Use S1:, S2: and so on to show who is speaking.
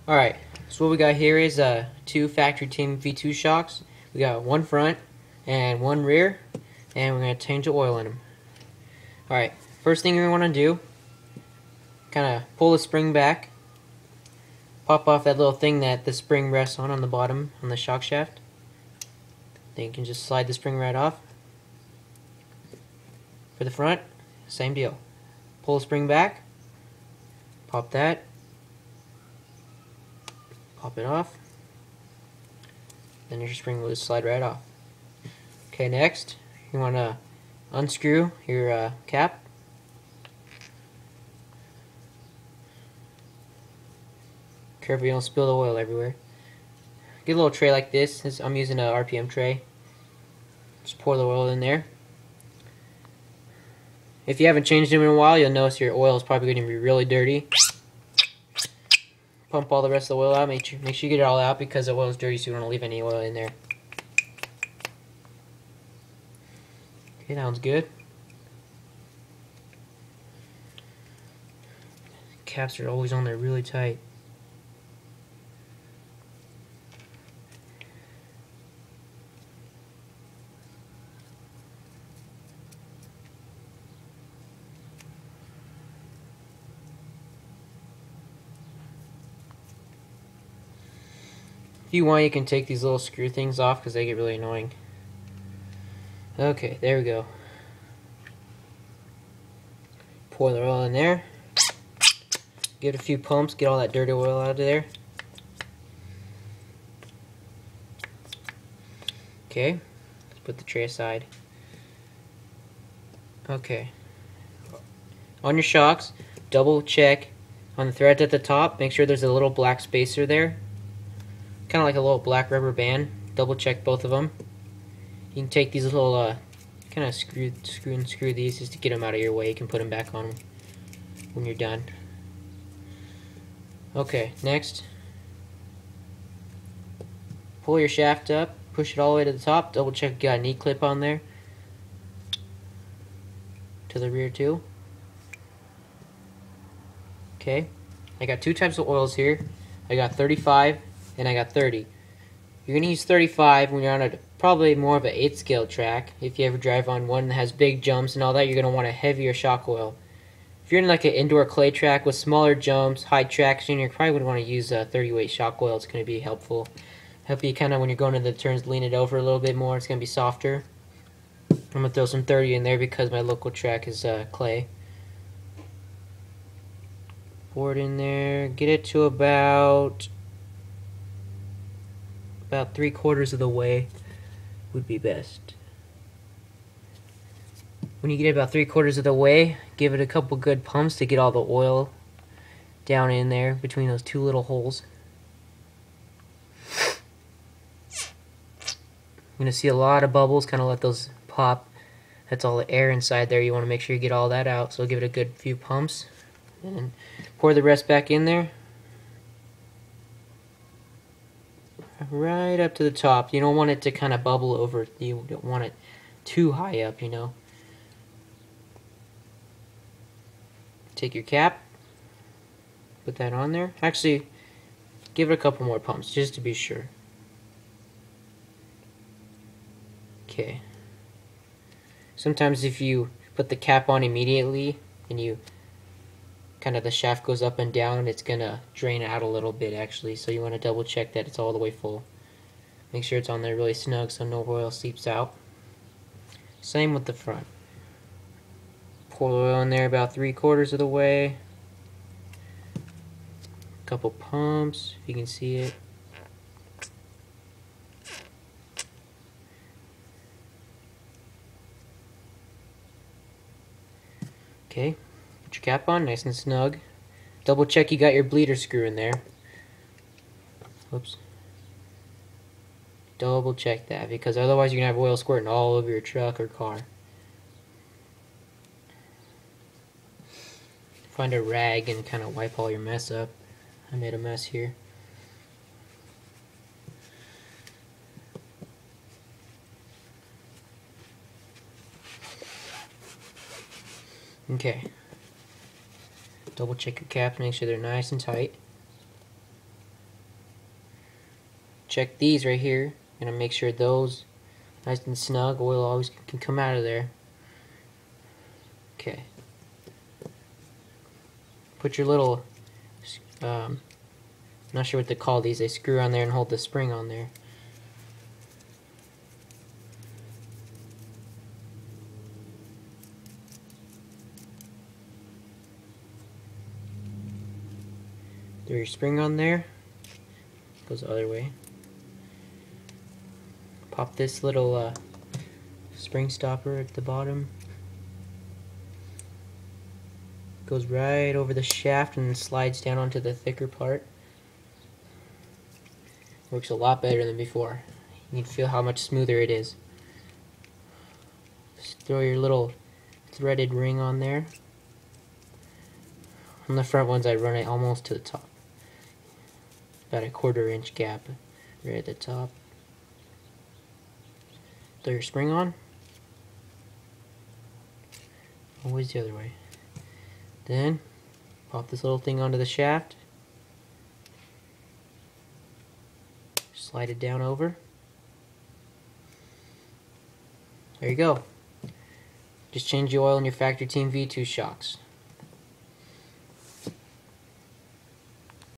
S1: Alright, so what we got here is two factory team V2 shocks. We got one front and one rear, and we're going to change the oil in them. Alright, first thing we want to do, kind of pull the spring back, pop off that little thing that the spring rests on the bottom, on the shock shaft. Then you can just slide the spring right off. For the front, same deal. Pull the spring back, pop that, pop it off, then your spring will just slide right off. Okay, next you want to unscrew your cap. Careful you don't spill the oil everywhere. Get a little tray like this. I'm using a RPM tray. Just pour the oil in there. If you haven't changed them in a while, you'll notice your oil is probably going to be really dirty. Pump all the rest of the oil out. Make sure you get it all out because the oil is dirty, so you don't want to leave any oil in there. Okay, that one's good. Caps are always on there really tight. If you want, you can take these little screw things off because they get really annoying. Okay, there we go. Pour the oil in there. Give it a few pumps, get all that dirty oil out of there. Okay, let's put the tray aside. Okay. On your shocks, double check on the threads at the top. Make sure there's a little black spacer there. Kind of like a little black rubber band. Double check both of them. You can take these little kind of screw these just to get them out of your way. You can put them back on when you're done. Okay, next, pull your shaft up, push it all the way to the top. Double check you got an E-clip on there. To the rear too. Okay, I got two types of oils here. I got 35 and I got 30. You're gonna use 35 when you're on a probably more of an 8 scale track. If you ever drive on one that has big jumps and all that, you're gonna want a heavier shock oil. If you're in like an indoor clay track with smaller jumps, high traction, you probably would want to use a 30-weight shock oil. It's going to be helpful. Help you kind of when you're going to the turns, lean it over a little bit more. It's going to be softer. I'm going to throw some 30 in there because my local track is clay. Pour it in there. Get it to about 3/4 of the way would be best. When you get it about 3/4 of the way, give it a couple good pumps to get all the oil down in there between those two little holes. You're going to see a lot of bubbles, kind of let those pop. That's all the air inside there. You want to make sure you get all that out, so give it a good few pumps. And pour the rest back in there. Right up to the top. You don't want it to kind of bubble over. You don't want it too high up, you know. Take your cap, put that on there. Actually, give it a couple more pumps just to be sure. Okay. Sometimes if you put the cap on immediately and you kind of the shaft goes up and down, it's gonna drain out a little bit actually. So you want to double check that it's all the way full. Make sure it's on there really snug so no oil seeps out. Same with the front. Pour the oil in there about 3/4 of the way. Couple pumps, if you can see it. Okay, put your cap on, nice and snug. Double check you got your bleeder screw in there. Whoops. Double check that because otherwise you're gonna have oil squirting all over your truck or car. Find a rag and kind of wipe all your mess up. I made a mess here. Okay. Double check your caps, make sure they're nice and tight. check these right here. I'm gonna make sure those nice and snug. Oil always can come out of there. Okay. Put your little, I'm not sure what they call these. They screw on there and hold the spring on there. Throw your spring on there. Goes the other way. Pop this little spring stopper at the bottom. Goes right over the shaft and slides down onto the thicker part. Works a lot better than before. You can feel how much smoother it is. Just throw your little threaded ring on there. On the front ones I run it almost to the top. About a 1/4 inch gap right at the top. Throw your spring on. Always the other way. Then pop this little thing onto the shaft. Slide it down over. There you go. Just change the oil in your Factory Team V2 shocks.